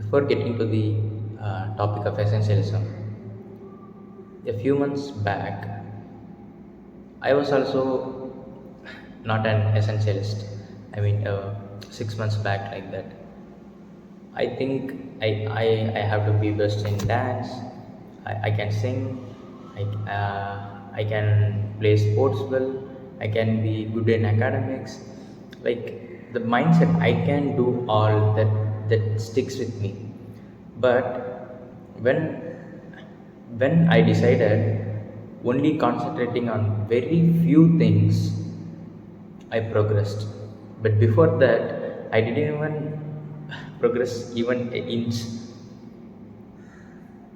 Before getting to the topic of essentialism, a few months back, I was also not an essentialist. I mean, 6 months back, like that. I think I have to be best in dance. I can sing. I can play sports well. I can be good in academics. Like the mindset, I can do all that sticks with me. But when when I decided only concentrating on very few things, I progressed. But before that, I didn't even progress even an inch.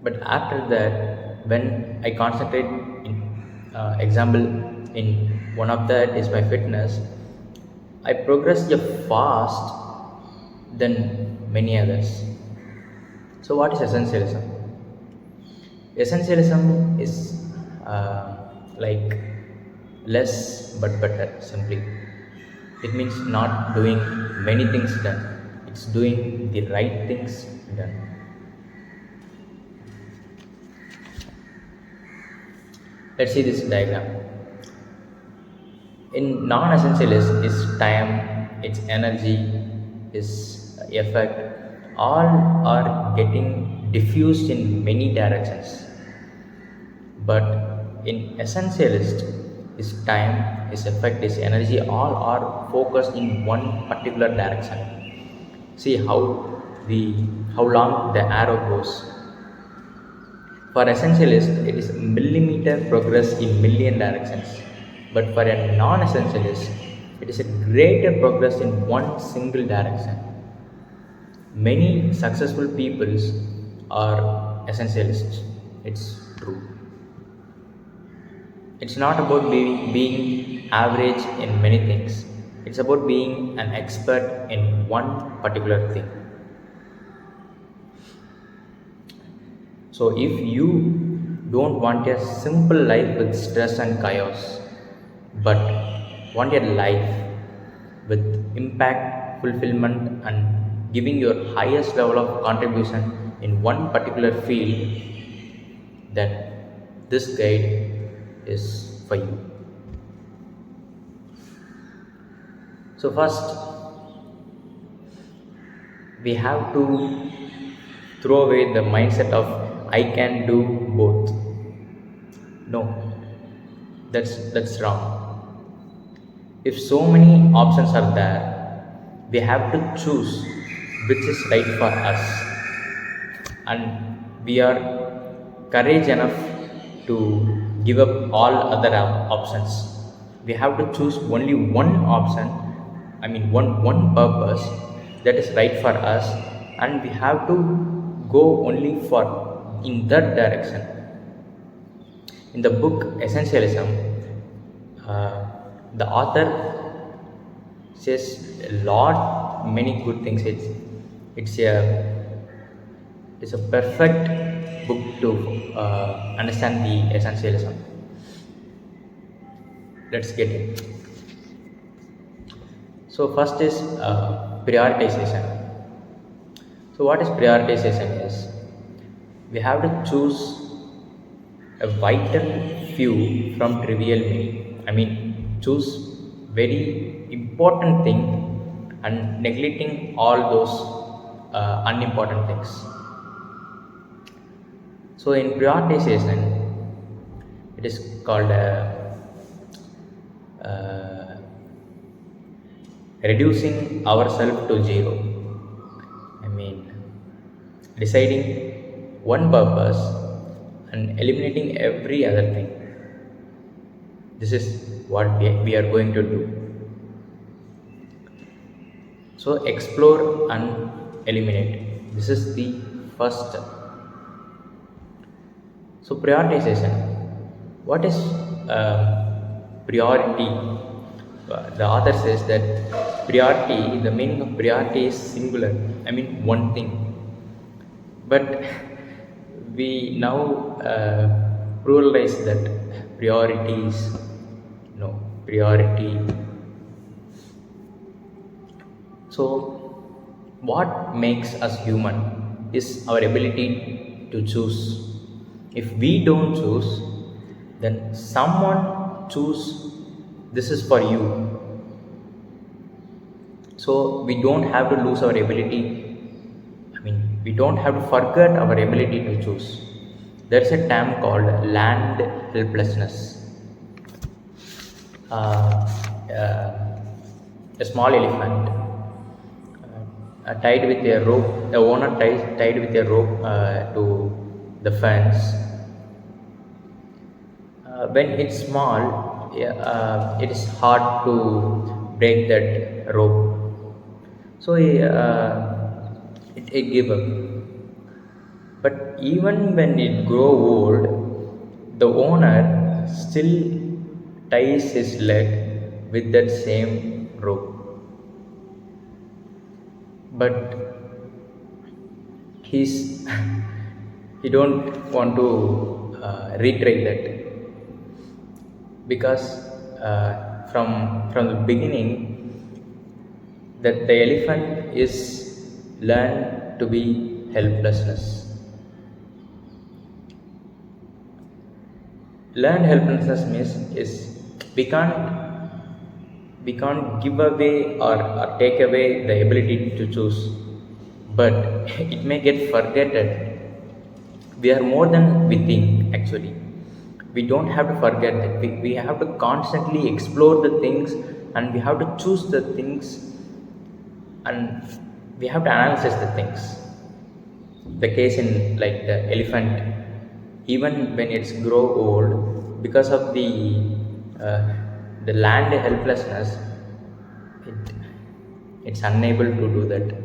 But after that, when I concentrate in example in one of that is my fitness, I progress fast than many others. So what is essentialism? Essentialism is like less but better simply. It means not doing many things done. It's doing the right things done. Let's see this diagram. In non-essentialist, its time, its energy, its effect, all are getting diffused in many directions. But in essentialist, his time, his effect, his energy, all are focused in one particular direction. See the how long the arrow goes. For essentialist, it is millimeter progress in million directions. But for a non-essentialist, it is a greater progress in one single direction. Many successful peoples are essentialists. It's true. It's not about being average in many things. It's about being an expert in one particular thing. So if you don't want a simple life with stress and chaos, but want a life with impact, fulfillment, and giving your highest level of contribution in one particular field, then this guide is for you. So first, we have to throw away the mindset of I can do both. No, that's wrong. If so many options are there, we have to choose which is right for us, and we are courage enough to give up all other options. We have to choose only one option, I mean one purpose that is right for us, and we have to go only for in that direction. In the book Essentialism, the author says a lot many good things. It's a perfect book to understand the essentialism. Let's get it. So first is prioritization. So what is prioritization is, we have to choose a vital few from trivial many. I mean, choose very important thing and neglecting all those unimportant things. So in prioritization, it is called reducing ourselves to zero. I mean, deciding one purpose and eliminating every other thing. This is what we are going to do. So explore and eliminate. This is the first step. So prioritization. What is priority? The author says that priority, the meaning of priority is singular. I mean one thing. But we now pluralize that priorities. No, priority. So what makes us human? is our ability to choose. If we don't choose, then someone choose this is for you. So we don't have to lose our ability. We don't have to forget our ability to choose. There's a term called land helplessness. Uh, uh, a small elephant tied with a rope, the owner tied with a rope to the fence. When it's small, yeah, it is hard to break that rope. So it gave up. But even when it grow old, the owner still ties his leg with that same rope. But he's he don't want to retry that, because from the beginning that the elephant is learned to be helplessness. Learned helplessness means is we can't we can't give away or take away the ability to choose, but it may get forgotten. We are more than we think actually. We don't have to forget that we have to constantly explore the things, and we have to choose the things, and we have to analyze the things. The case in like the elephant, even when it's grow old, because of uh, the land helplessness, it, it's unable to do that.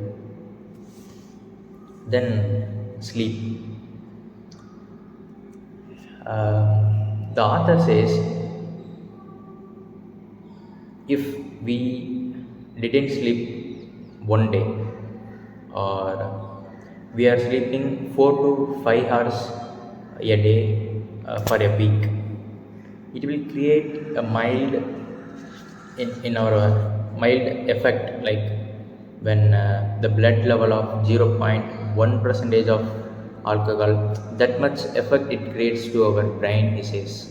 Then sleep. The author says if we didn't sleep one day, or we are sleeping 4 to 5 hours a day for a week, it will create a mild in our mild effect, like when the blood level of 0.1 percentage of alcohol, that much effect it creates to our brain, he says.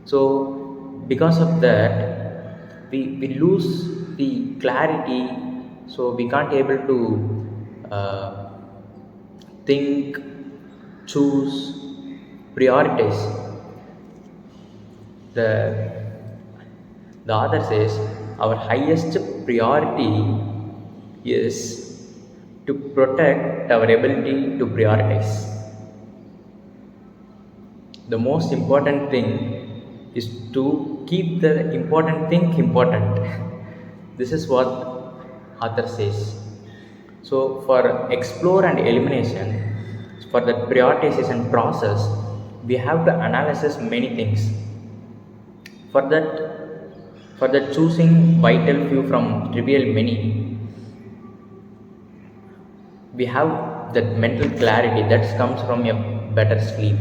So because of that, we lose the clarity, so we can't able to uh, think, choose, prioritize. The the author says our highest priority is to protect our ability to prioritize. The most important thing is to keep the important thing important. This is what author says. So for explore and elimination, for the prioritization process, we have to analyze many things. For that for that choosing vital few from trivial many, we have that mental clarity that comes from a better sleep.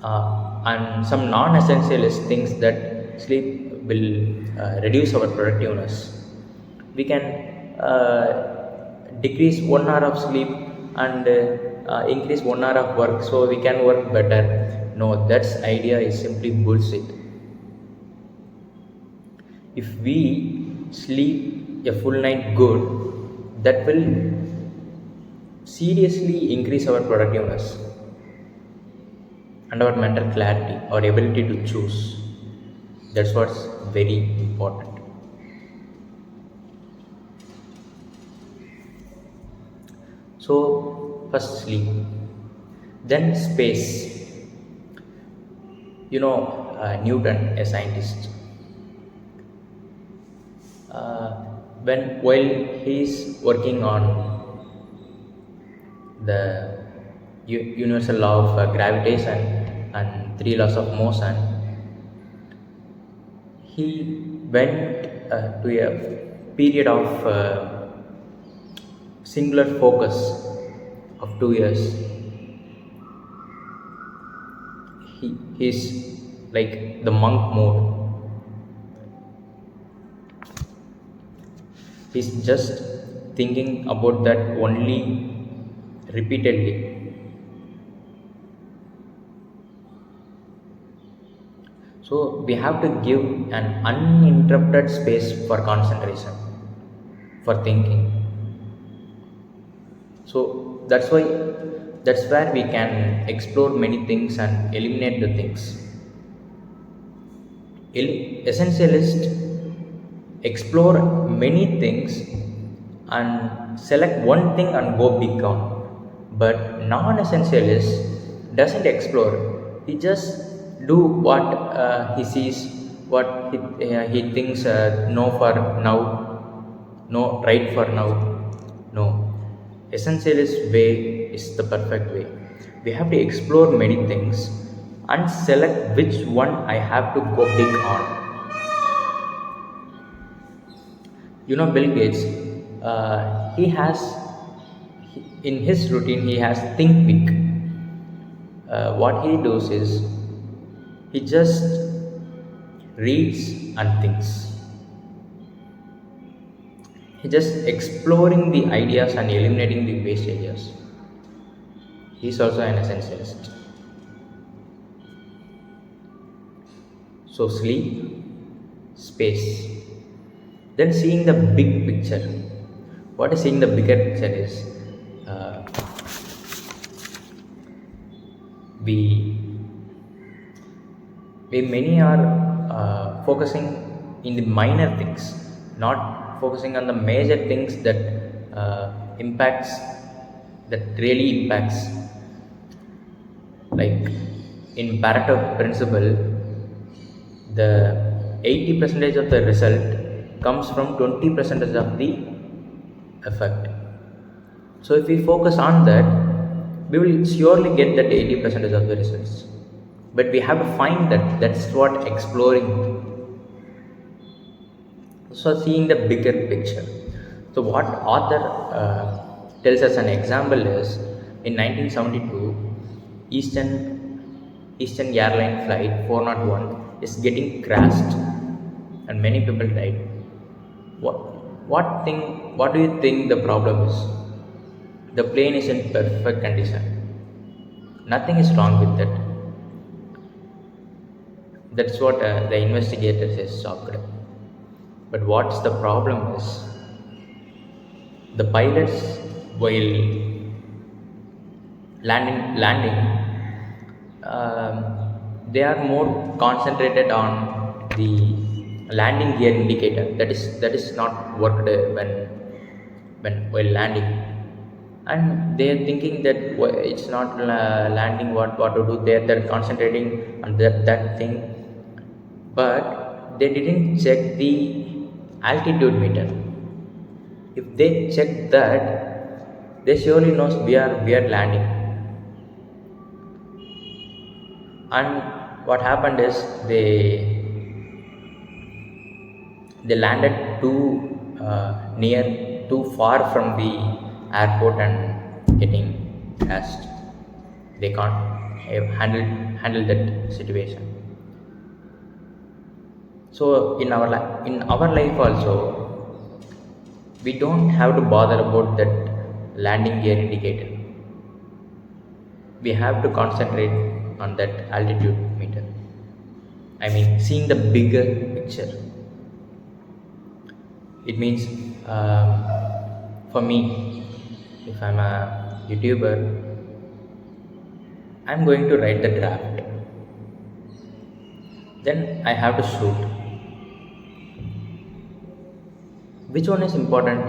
And some non-essentialist thinks that sleep will reduce our productiveness. We can decrease 1 hour of sleep and increase 1 hour of work, so we can work better. No, that idea is simply bullshit. If we sleep a full night good, that will seriously increase our productiveness and our mental clarity, our ability to choose. That's what's very important. So, first sleep, then space. Newton, a scientist, uh, while he's working on the universal law of gravitation and three laws of motion, he went to a period of singular focus of 2 years. He's like the monk mode. He's just thinking about that only repeatedly. So we have to give an uninterrupted space for concentration, for thinking. So that's where we can explore many things and eliminate the things. Essentialists explore many things and select one thing and go big on. But non-essentialist doesn't explore. He just do what he sees, what he thinks no for now, no right for now. No, essentialist way is the perfect way. We have to explore many things and select which one I have to go big on. Bill Gates, he has in his routine he has think big. What he does is he just reads and thinks. He just exploring the ideas and eliminating the waste areas. He's also an essentialist. So sleep, space. Then seeing the big picture. What is seeing the bigger picture is uh, we many are focusing in the minor things, not focusing on the major things that impacts that really impacts. Like in Pareto principle, the 80 percentage of the result comes from 20 percentage of the effect. So if we focus on that, we will surely get that 80 percentage of the results. But we have to find that. That's what exploring. So seeing the bigger picture. So what author tells us an example is in 1972, Eastern Airline flight 401 is getting crashed and many people died. What do you think the problem is? The plane is in perfect condition. Nothing is wrong with that. That's what the investigator says shocked. But what's the problem is the pilots while landing they are more concentrated on the landing gear indicator that is not worked when while landing, and they are thinking that it's not landing. What to do there? They're concentrating on that thing, but they didn't check the altitude meter. If they check that, they surely knows we are landing. And what happened is they landed too far from the airport and getting crashed. They can't handle that situation. So in our life also, we don't have to bother about that landing gear indicator. We have to concentrate on that altitude meter. I mean, seeing the bigger picture. It means for me, if I'm a YouTuber, I'm going to write the draft. Then I have to shoot. Which one is important?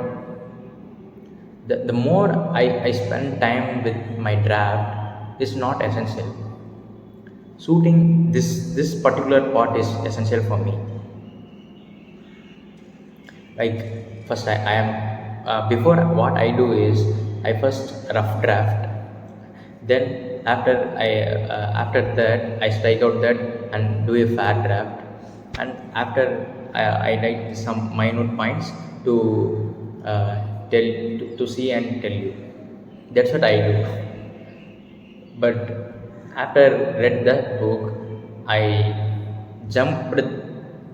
The more I spend time with my draft is not essential. Shooting this particular part is essential for me. Like first I am before, what I do is I first rough draft. Then after that I strike out that and do a fair draft. And after I write some minute points to to see and tell you. That's what I do. But after read that book, I jumped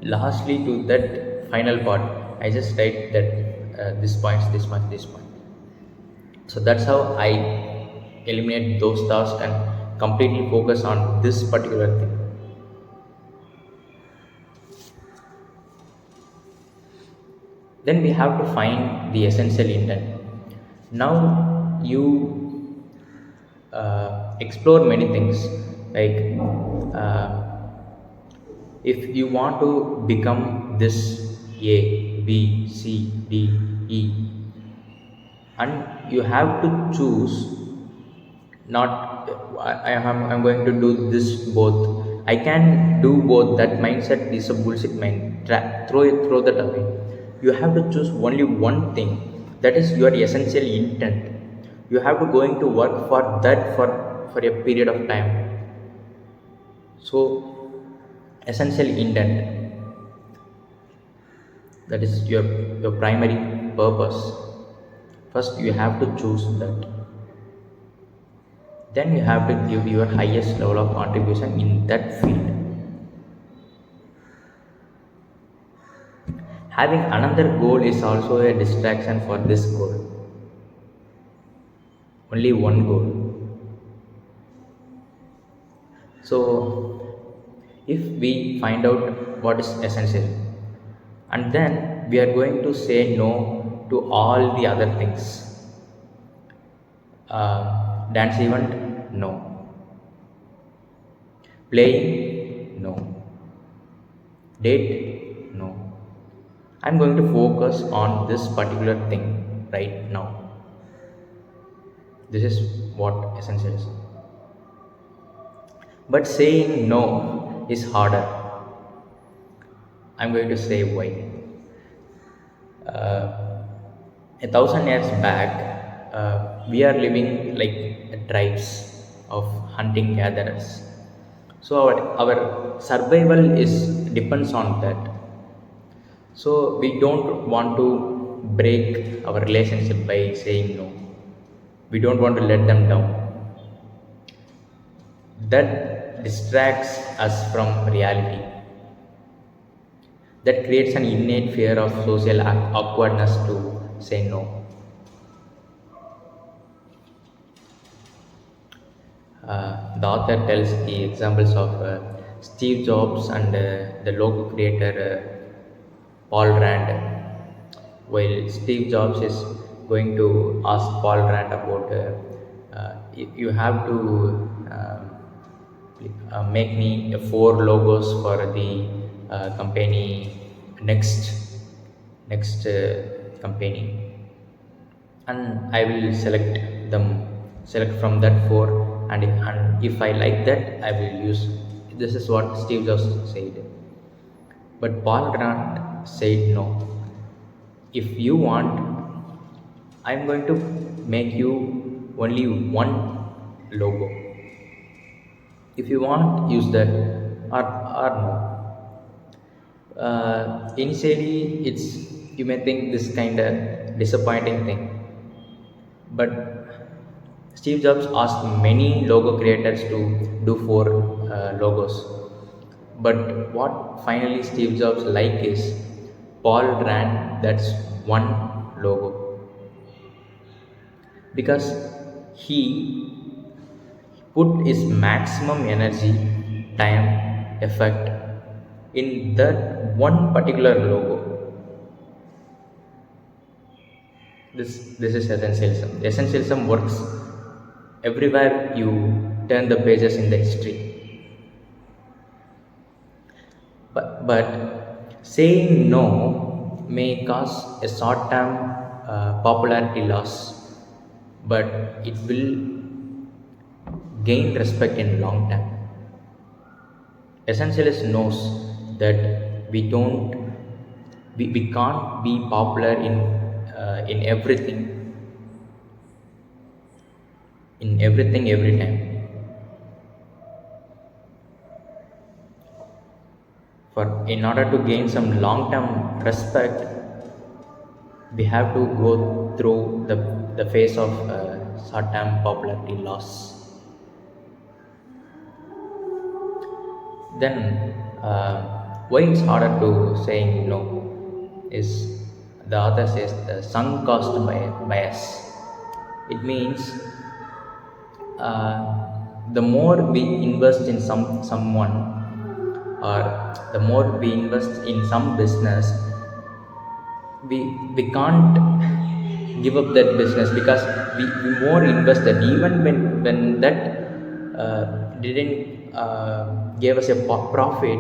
lastly to that final part. I just write that this point. So that's how I eliminate those tasks and completely focus on this particular thing. Then we have to find the essential intent. Now you explore many things, like uh, if you want to become this A, B, C, D, E, and you have to choose, not I'm going to do this both, I can do both. That mindset is a bullshit mind. Throw that away. You have to choose only one thing, that is your essential intent. You have to going to work for that for a period of time. So essential intent, that is your primary purpose. First you have to choose that, then you have to give your highest level of contribution in that field. Having another goal is also a distraction for this goal. Only one goal. So if we find out what is essential, and then we are going to say no to all the other things. Dance event, no. Playing, no. Date, no. I'm going to focus on this particular thing right now. This is what essential is. But saying no is harder. I'm going to say why. A thousand years back, we are living like tribes of hunting gatherers. So our survival is depends on that. So we don't want to break our relationship by saying no. We don't want to let them down. That distracts us from reality. That creates an innate fear of social awkwardness to say no. The author tells the examples of Steve Jobs and the logo creator Paul Rand. While Steve Jobs is going to ask Paul Rand about, you have to make me four logos for the company next company, and I will select from that four, and if I like that I will use. This is what Steve Jobs said. But Paul Grant said no. If you want, I'm going to make you only one logo. If you want, use that, or no. Initially, you may think this kind of disappointing thing, but Steve Jobs asked many logo creators to do four logos. But what finally Steve Jobs like is Paul Rand, that's one logo, because he put his maximum energy, time, effect in that one particular logo. This is essentialism. Essentialism works everywhere you turn the pages in the history. But saying no may cause a short term popularity loss, but it will gain respect in long term. Essentialist knows that we can't be popular in everything every time. For in order to gain some long term respect, we have to go through the phase of short term popularity loss. Then why it's harder to saying no is, the author says, the sunk cost bias. It means the more we invest in someone, or the more we invest in some business, we can't give up that business, because we more invested, even when that didn't give us a profit.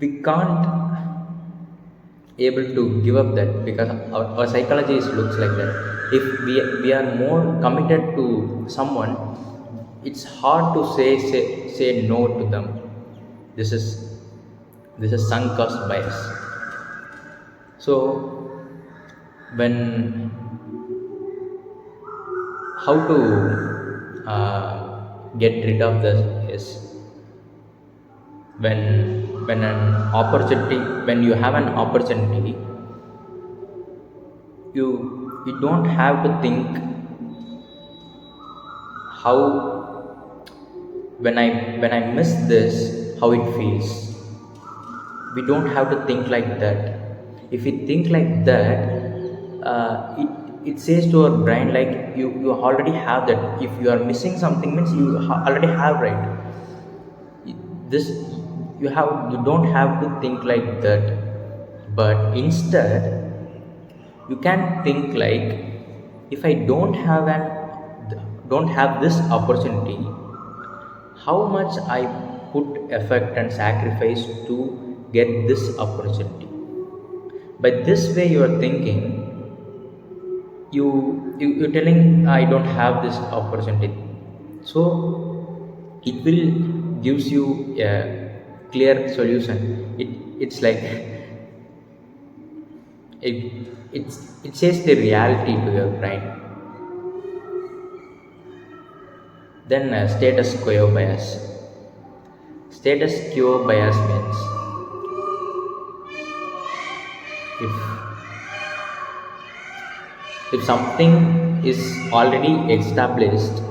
We can't able to give up that, because our psychology looks like that. If we are more committed to someone, it's hard to say no to them. This is sunk cost bias. So when how to get rid of this is, when you have an opportunity, you don't have to think how, when I miss this, how it feels. We don't have to think like that. If we think like that, it says to our brain like, you already have that. If you are missing something, means you already have, right? This, you don't have to think like that, but instead you can think like, if I don't have this opportunity, how much I put effort and sacrifice to get this opportunity. By this way you are thinking, you're telling, I don't have this opportunity. So it will gives you a clear solution. It's like, it says the reality to your brain. Then status quo bias. Status quo bias means, if something is already established,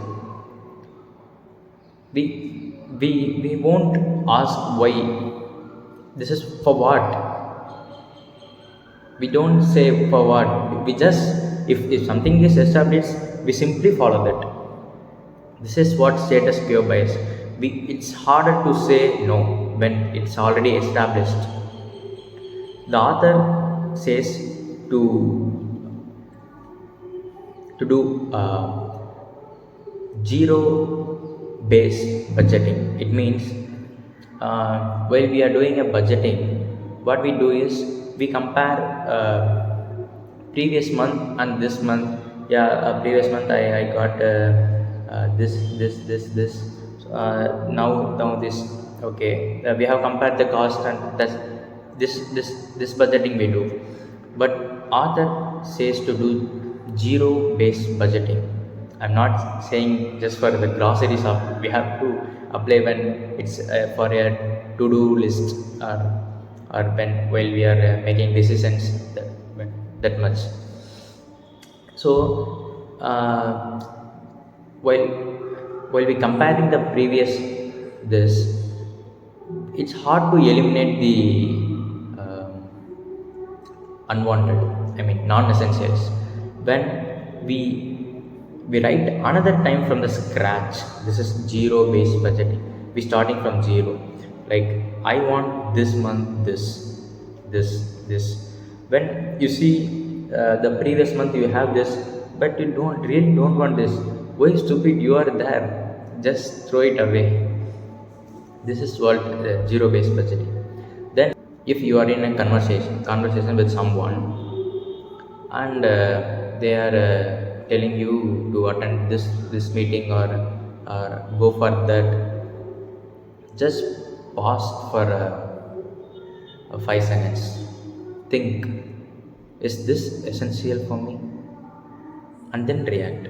we we won't ask why. This is for what. We don't say for what. We just, if something is established, we simply follow that. This is what status quo bias. It's harder to say no when it's already established. The author says to do zero based budgeting. It means, while we are doing a budgeting, what we do is we compare previous month and this month. Yeah, previous month I got this. Now this. Okay, we have compared the cost, and that's this budgeting we do. But author says to do zero based budgeting. I'm not saying just for the grocery shop. We have to apply when it's for a to-do list, or while we are making decisions, that much. So while we comparing the previous this, it's hard to eliminate the unwanted, I mean non-essentials. When we write another time from the scratch, this is zero based budgeting. We starting from zero, like, I want this month this. When you see the previous month you have this, but you don't want this. Why, stupid, you are there, just throw it away. This is what zero based budgeting. Then if you are in a conversation with someone, and they are telling you to attend this meeting, or go for that, just pause for 5 seconds. Think, is this essential for me? And then react.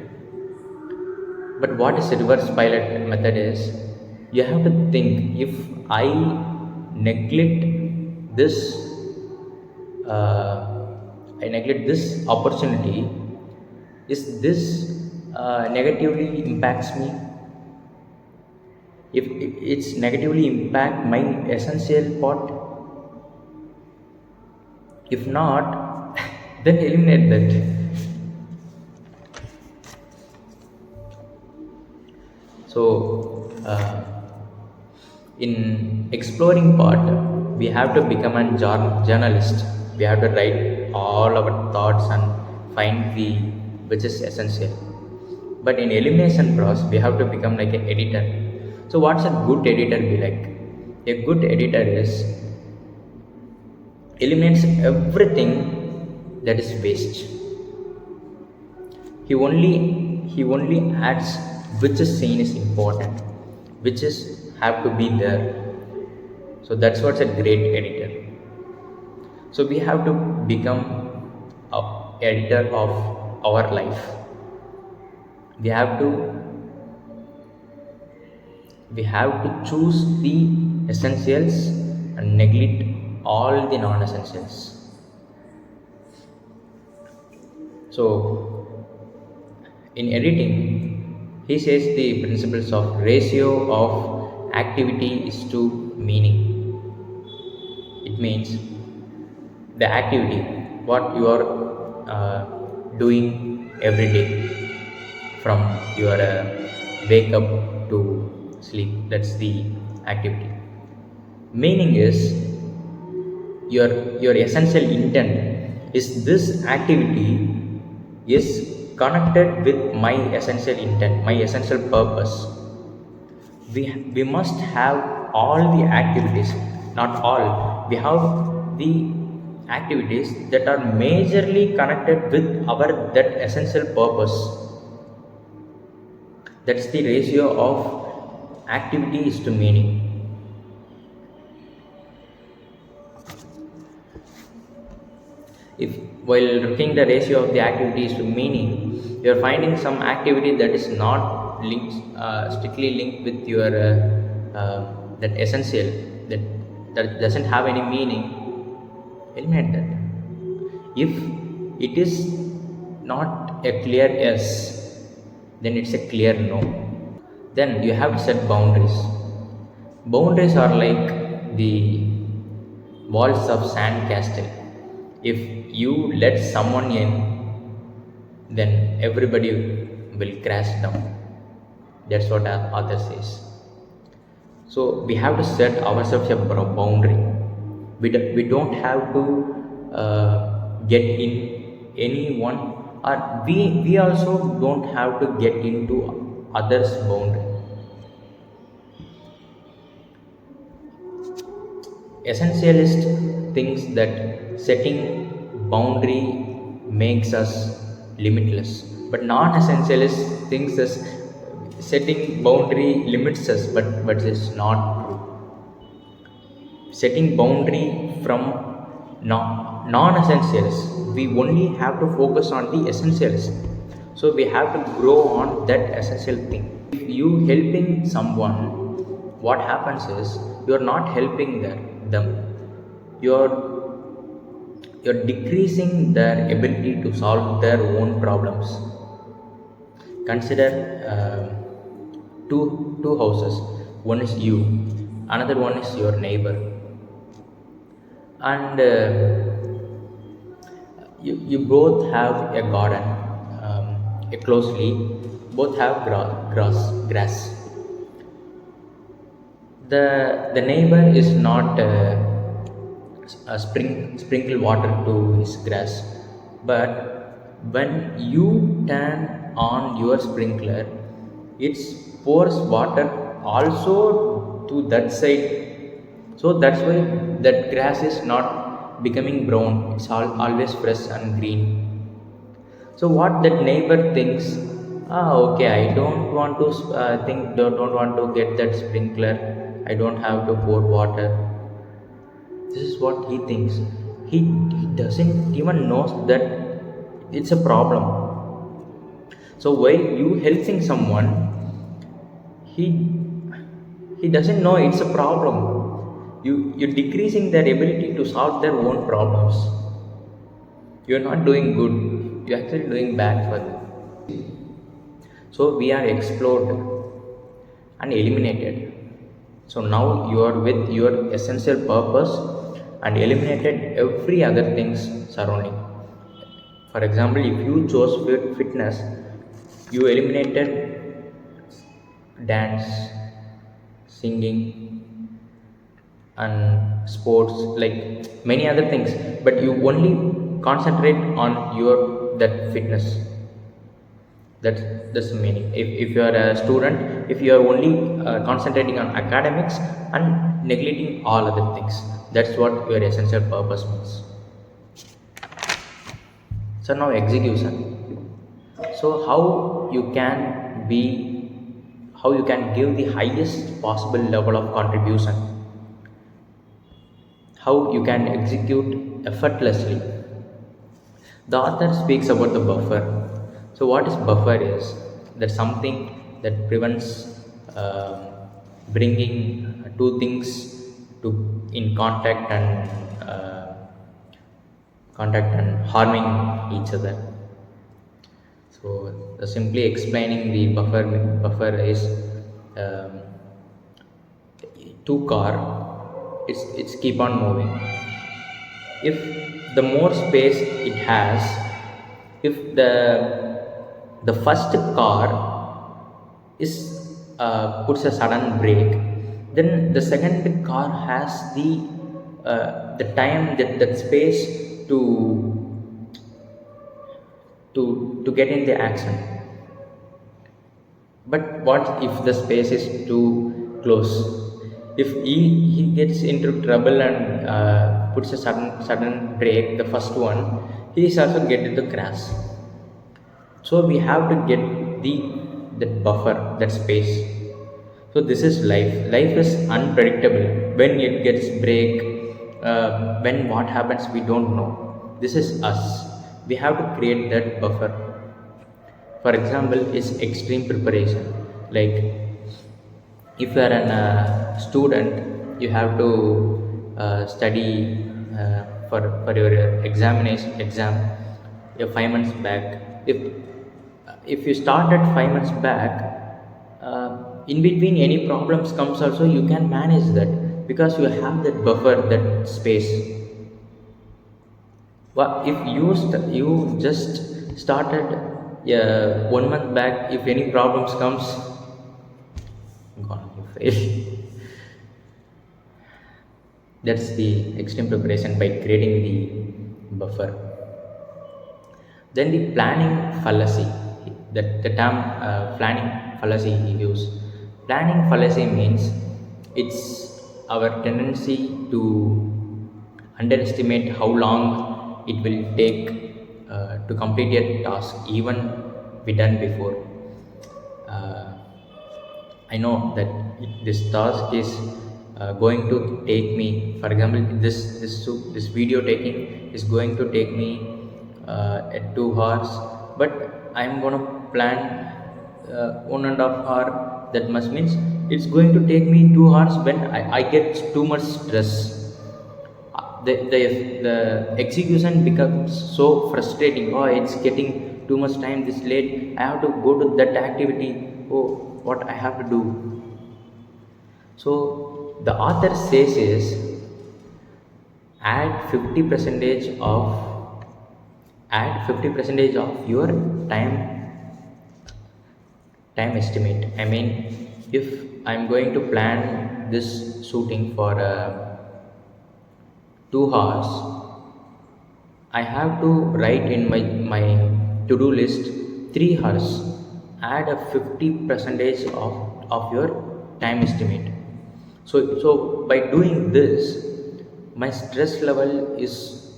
But what is reverse pilot method is, you have to think, if I neglect this opportunity, is this negatively impacts me? If it's negatively impact my essential part, if not, then eliminate that. So in exploring part, we have to become a journalist. We have to write all our thoughts and find the which is essential. But in elimination process, we have to become like an editor. So what's a good editor be like? A good editor is eliminates everything that is waste. He only adds which is seen is important, which is have to be there. So that's what's a great editor. So we have to become a editor of our life. We have to we have to choose the essentials and neglect all the non-essentials. So in editing, he says the principles of ratio of activity is to meaning. It means the activity, what you are doing every day from your wake up to sleep. That's the activity. Meaning is your essential intent is this activity is connected with my essential intent, my essential purpose. We must have all the activities, not all. We have the activities that are majorly connected with our that essential purpose. That's the ratio of activity is to meaning. If while looking the ratio of the activities to meaning, you are finding some activity that is not linked, strictly linked with your that essential, that doesn't have any meaning, eliminate that. If it is not a clear yes, then it's a clear no. Then you have to set boundaries. Boundaries are like the walls of sand castle. If you let someone in, then everybody will crash down. That's what our author says. So we have to set ourselves a boundary. We don't have to get in anyone, or we also don't have to get into others' boundary. Essentialist thinks that setting boundary makes us limitless, but non-essentialist thinks that setting boundary limits us, but it's not true. Setting boundary from non-essentials, we only have to focus on the essentials. So we have to grow on that essential thing. If you helping someone, what happens is you are not helping them. You're decreasing their ability to solve their own problems. Consider two houses. One is you, another one is your neighbor, and you both have a garden, closely both have grass. The neighbor is not sprinkle water to his grass, but when you turn on your sprinkler, it pours water also to that side. So that's why that grass is not becoming brown, it's always fresh and green. So what that neighbor thinks, okay, I don't want to don't want to get that sprinkler, I don't have to pour water. This is what he thinks. He doesn't even know that it's a problem. So while you helping someone, he doesn't know it's a problem. You're decreasing their ability to solve their own problems. You're not doing good, you're actually doing bad for them. So we are explored and eliminated. So now you are with your essential purpose and eliminated every other things surrounding. For example, if you chose fitness, you eliminated dance, singing, and sports, like many other things, but you only concentrate on your that fitness. That's the meaning. If you are a student, if you are only concentrating on academics and neglecting all other things, that's what your essential purpose means. So now execution. So be how you can give the highest possible level of contribution, how you can execute effortlessly. The author speaks about the buffer. So, what is buffer is that something that prevents bringing two things to in contact and harming each other. So, simply explaining the buffer is um, two car. It's keep on moving. If the more space it has, if the first car is puts a sudden brake, then the second car has the time, that space to to get in the action. But what if the space is too close? If he gets into trouble and puts a sudden break, the first one, he is also get into crash. So we have to get the that buffer, that space. So this is life. Life is unpredictable. When it gets break, when what happens we don't know. This is us. We have to create that buffer. For example, is extreme preparation. Like if you are an student, you have to study for your exam 5 months back. If you started 5 months back, in between any problems comes also, you can manage that because you have that buffer, that space. Well, if you just started 1 month back, if any problems comes, gone, you fail. That's the extreme preparation by creating the buffer. Then the planning fallacy. The term planning fallacy he used. Planning fallacy means it's our tendency to underestimate how long it will take to complete a task, even we done before. Uh, I know that this task is going to take me. For example, this video taking is going to take me at 2 hours, but I'm gonna plan 1.5 hour. That must means it's going to take me 2 hours when I get too much stress. The execution becomes so frustrating. Oh, it's getting too much time this late. I have to go to that activity. Oh, what I have to do. So the author says is add 50 percentage of your time estimate. I mean, if I'm going to plan this shooting for 2 hours, I have to write in my to-do list 3 hours. Add a 50 percentage of your time estimate. So by doing this, my stress level is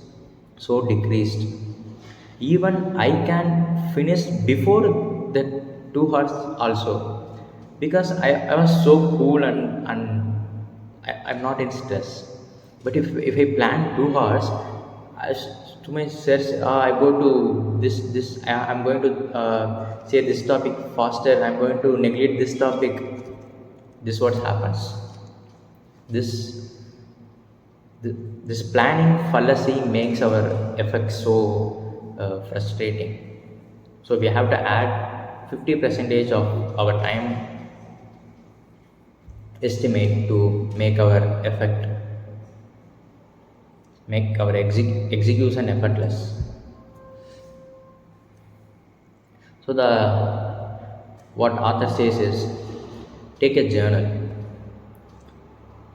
so decreased. Even I can finish before the 2 hours also, because I was so cool and I'm not in stress. But if I plan 2 hours, to my search, I go to I'm going to say this topic faster. I'm going to neglect this topic. This what happens. This this planning fallacy makes our effects so frustrating. So we have to add 50 percentage of our time estimate to make our effect, make our execution effortless. So the what author says is take a journal,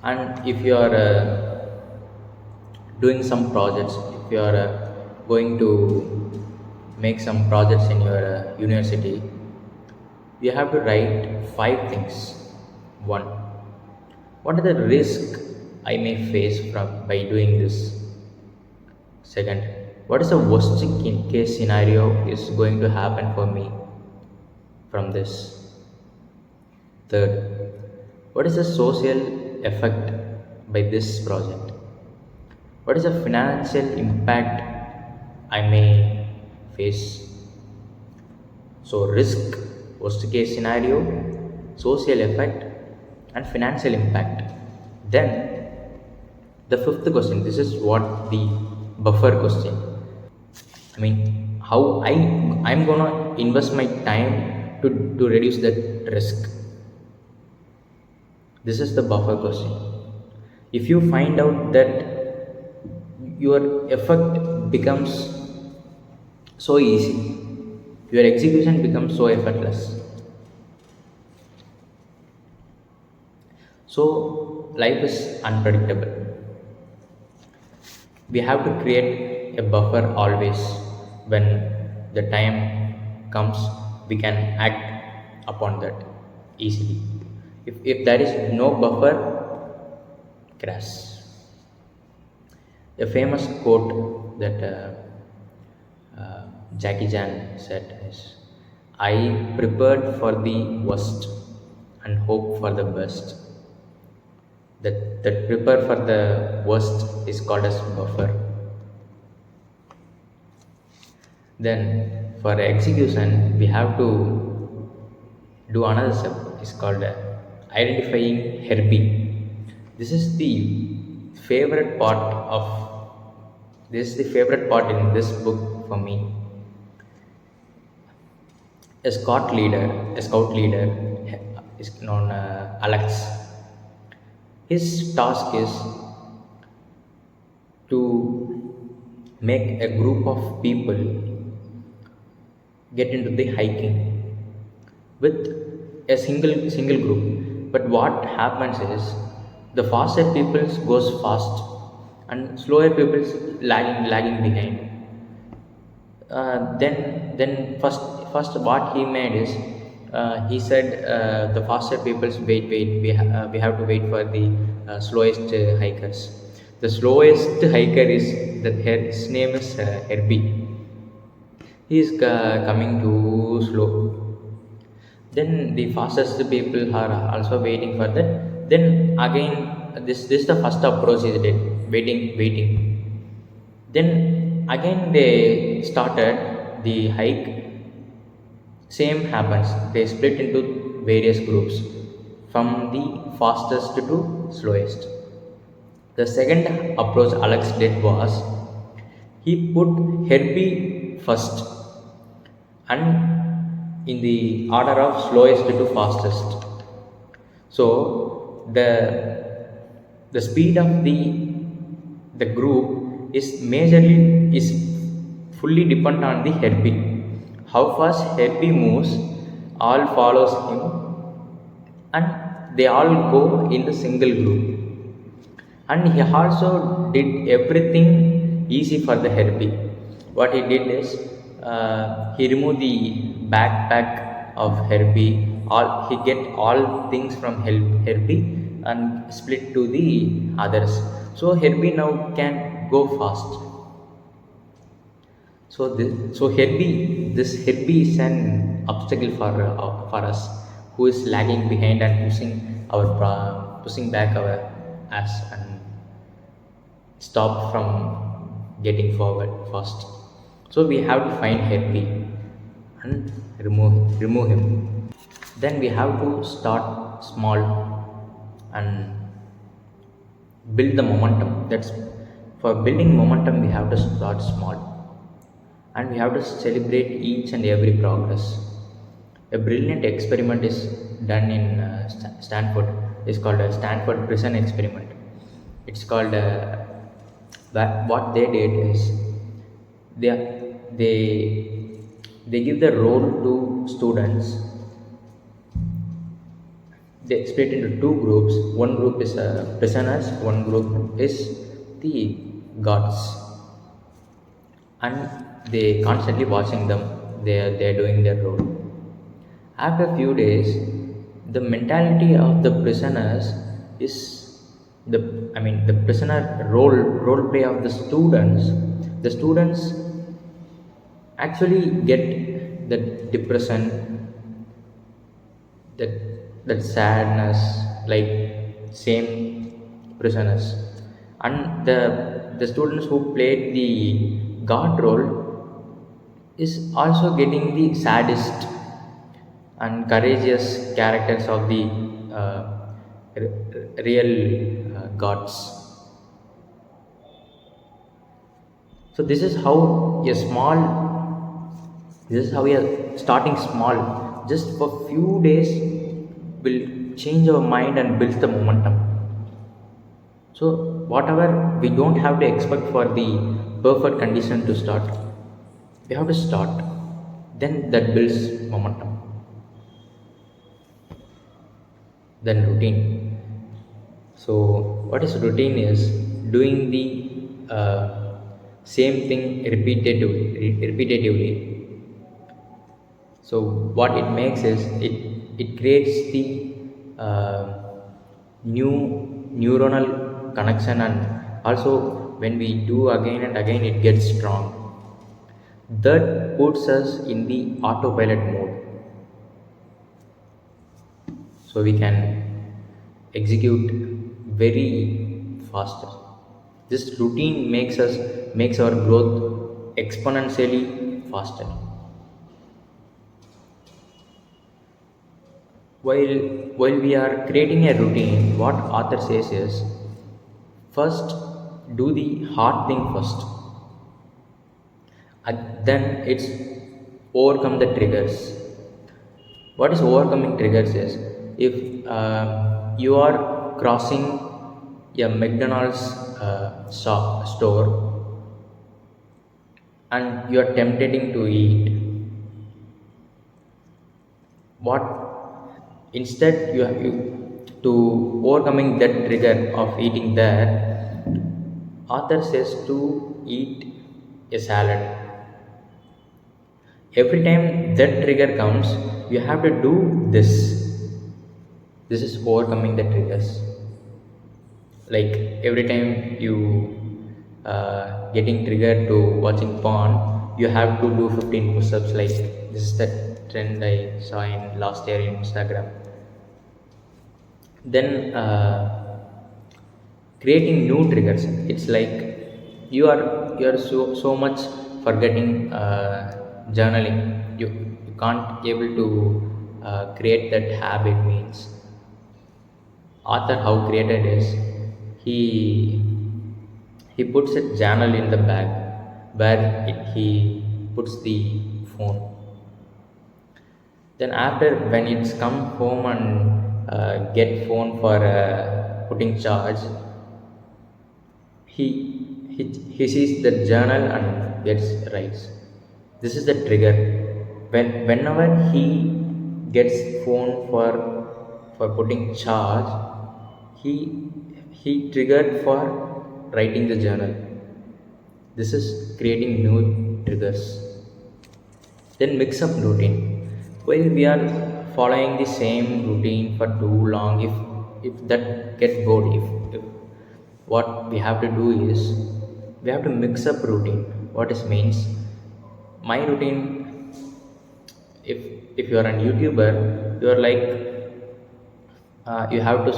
and if you are doing some projects, if you are going to make some projects in your university, you have to write five things. One, what are the risk I may face from by doing this? Second, what is the worst case scenario is going to happen for me from this? Third, what is the social effect by this project? What is the financial impact I may face? So, risk, worst case scenario, social effect, and financial impact. Then, the fifth question, this is what the buffer question. I mean, how I'm gonna invest my time to reduce that risk. This is the buffer question. If you find out that your effort becomes so easy, your execution becomes so effortless. So life is unpredictable. We have to create a buffer always. When the time comes, we can act upon that easily. If there is no buffer, crash. A famous quote that Jackie Chan said is, I prepared for the worst and hope for the best. That prepare for the worst is called as buffer. Then for execution, we have to do another step. It's called identifying Herbie. This is the favorite part of this is the favorite part in this book for me. A scout leader is known Alex. His task is to make a group of people get into the hiking with a single group. But what happens is the faster people goes fast and slower people lagging behind. Then first what he made is, he said, the faster people's wait, we have to wait for the slowest hikers. The slowest hiker is that his name is Herbie. He is coming too slow. Then the fastest people are also waiting for that. Then again, this the first approach is did, waiting. Then again they started the hike. Same happens, they split into various groups from the fastest to slowest. The second approach Alex did was, he put Herbie first and in the order of slowest to fastest. So the speed of the group is fully dependent on the Herbie. How fast Herbie moves, all follows him, and they all go in the single group. And he also did everything easy for the Herbie. What he did is, he removed the backpack of Herbie. He get all things from Herbie and split to the others. So Herbie now can go fast. This Herbie is an obstacle for us, who is lagging behind and pushing back our ass and stop from getting forward fast. So we have to find Herbie and remove him. Then we have to start small and build the momentum. That's for building momentum, we have to start small, and we have to celebrate each and every progress. A brilliant experiment is done in Stanford. It's called a Stanford prison experiment. It's called what they did is, they they they give the role to students. they split into two groups. One group is prisoners, one group is the gods, and they constantly watching them. They're doing their role. After a few days, the mentality of the prisoners is the the prisoner role play of the students. The students actually get the depression, that that sadness, like same prisoners. And the students who played the god role is also getting the saddest and courageous characters of the uh, real gods. So this is how we are starting small. Just for few days will change our mind and build the momentum. So whatever, we don't have to expect for the perfect condition to start. We have to start, then that builds momentum. Then routine. So what is routine is doing the uh, same thing repetitively. So what it makes is it creates the uh, new neuronal connection, and also when we do again and again, it gets strong. That puts us in the autopilot mode, so we can execute very faster. This routine makes our growth exponentially faster. While we are creating a routine, what author says is, first do the hard thing first, and then it's overcome the triggers. What is overcoming triggers is, if you are crossing a McDonald's store and you are tempting to eat, what instead you to overcoming that trigger of eating there, author says to eat a salad. Every time that trigger comes, you have to do this. This is overcoming the triggers. Like every time you getting triggered to watching porn, you have to do 15 push-ups. Like this is the trend I saw in last year in Instagram. Then creating new triggers, it's like you are so much forgetting journaling. You can't able to create that habit. Means author how created is, he he puts a journal in the bag where he puts the phone. Then after, when it's come home and get phone for putting charge, he he sees the journal and gets writes. This is the trigger. Whenever he gets phone for putting charge, he he triggered for writing the journal. This is creating new triggers. Then mix up routine. While we are following the same routine for too long, if that get bored, if what we have to do is, we have to mix up routine. What this means, my routine, if you are a YouTuber, you are like you have to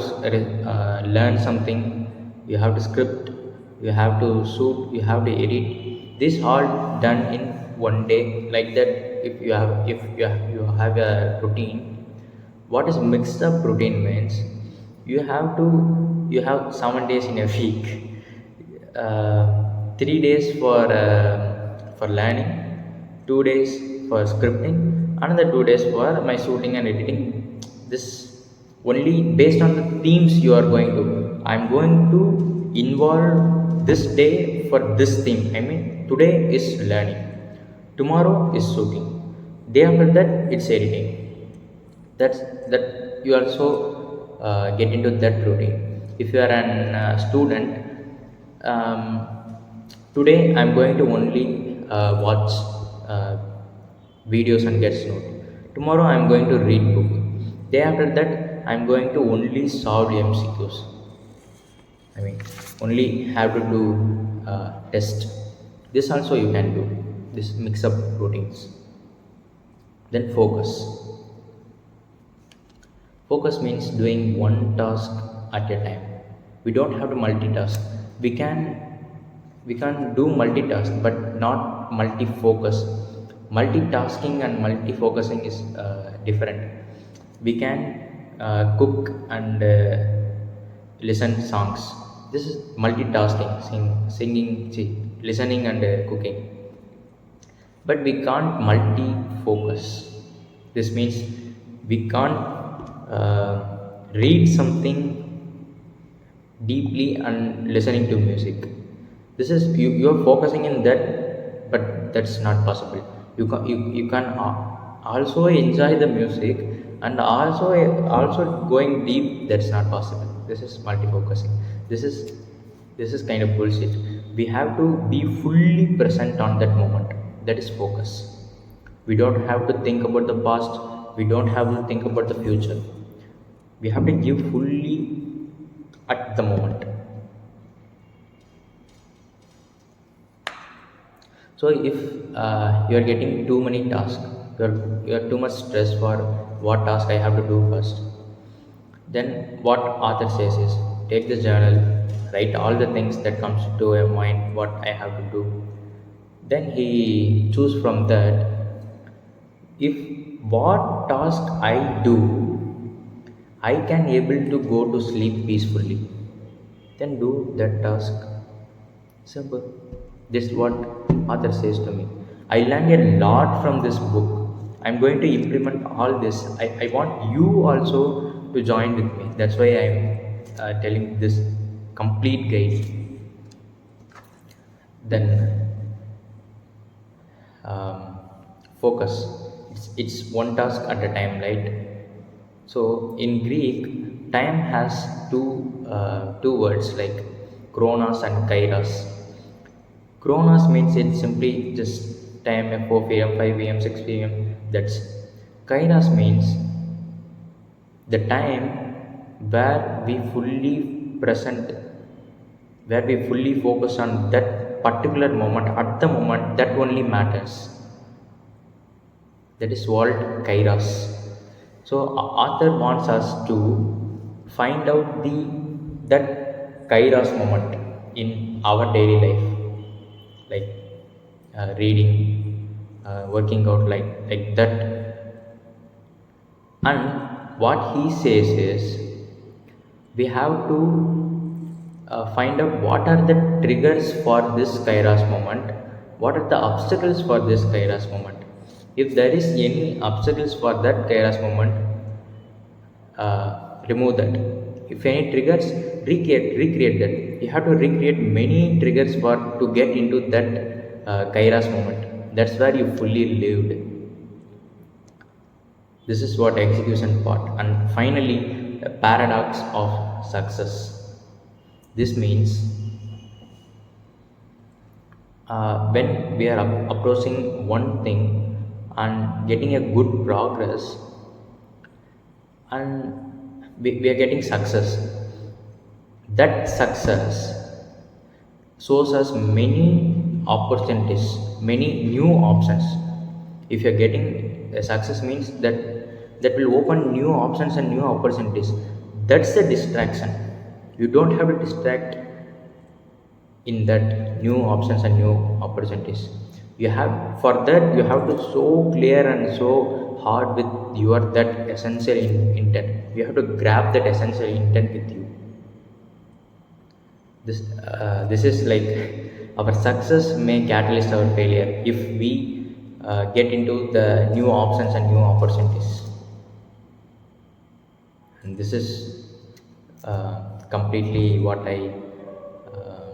learn something, you have to script, you have to shoot, you have to edit. This all done in one day. Like that, if you have a routine. What is mixed up routine means, you have 7 days in a week, 3 days for learning, 2 days for scripting, another 2 days for my shooting and editing. This only based on the themes you are going to. I'm going to involve this day for this theme. Today is learning, tomorrow is shooting, day after that it's editing. That you also get into that routine. If you are an student, um, today I'm going to only watch uh, videos and get note. Tomorrow I'm going to read book. Day after that I'm going to only solve MCQs. I mean, only have to do test. This also you can do. This mix up routines. Then focus. Focus means doing one task at a time. We don't have to multitask. We can we can do multitask, but not multi-focus. Multitasking and multi-focusing is different. We can cook and listen songs. This is multitasking, singing, listening and cooking. But we can't multi-focus. This means we can't read something deeply and listening to music. This is you're focusing in that, but that's not possible. You can also enjoy the music and also going deep. That's not possible. This is multi-focusing. This is kind of bullshit. We have to be fully present on that moment. That is focus. We don't have to think about the past. We don't have to think about the future. We have to give fully at the moment. So if you are getting too many tasks, you are too much stressed for what task I have to do first. Then what author says is take the journal, write all the things that comes to your mind, what I have to do. Then he choose from that. If what task I do, I can able to go to sleep peacefully. Then do that task. Simple. This is what author says to me. I learned a lot from this book. I'm going to implement all this. I want you also to join with me. That's why I'm telling this complete guide. Then um, focus. It's one task at a time, right? So in Greek, time has two words like chronos and kairos. Chronos means it's simply just time at 4 p.m., 5 p.m., 6 p.m. That's Kairos means the time where we fully present, where we fully focus on that particular moment at the moment that only matters. That is called Kairos. So author wants us to find out the that Kairos moment in our daily life, like reading, working out, like that. And what he says is we have to find out what are the triggers for this Kairos moment, what are the obstacles for this Kairos moment. If there is any obstacles for that Kairos moment, remove that. If any triggers, recreate that. You have to recreate many triggers for to get into that Kairos moment. That's where you fully lived. This is what execution part. And finally, the paradox of success. This means when we are approaching one thing and getting a good progress, and we are getting success, that success shows us many opportunities, many new options. If you're getting a success means that will open new options and new opportunities. That's the distraction. You don't have to distract in that new options and new opportunities. You have, for that you have to so clear and so hard with your that essential intent. You have to grab that essential intent with you. This is like our success may catalyst our failure if we get into the new options and new opportunities. And this is completely what I uh,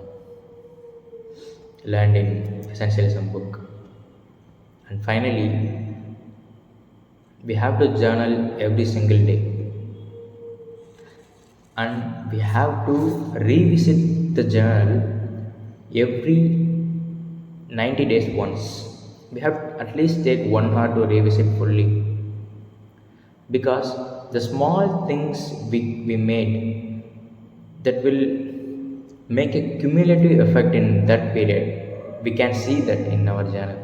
learned in Essentialism book. And finally, we have to journal every single day. and we have to revisit the journal every 90 days once. We have at least take 1 hour to revisit fully, because the small things we made, that will make a cumulative effect in that period. We can see that in our journal.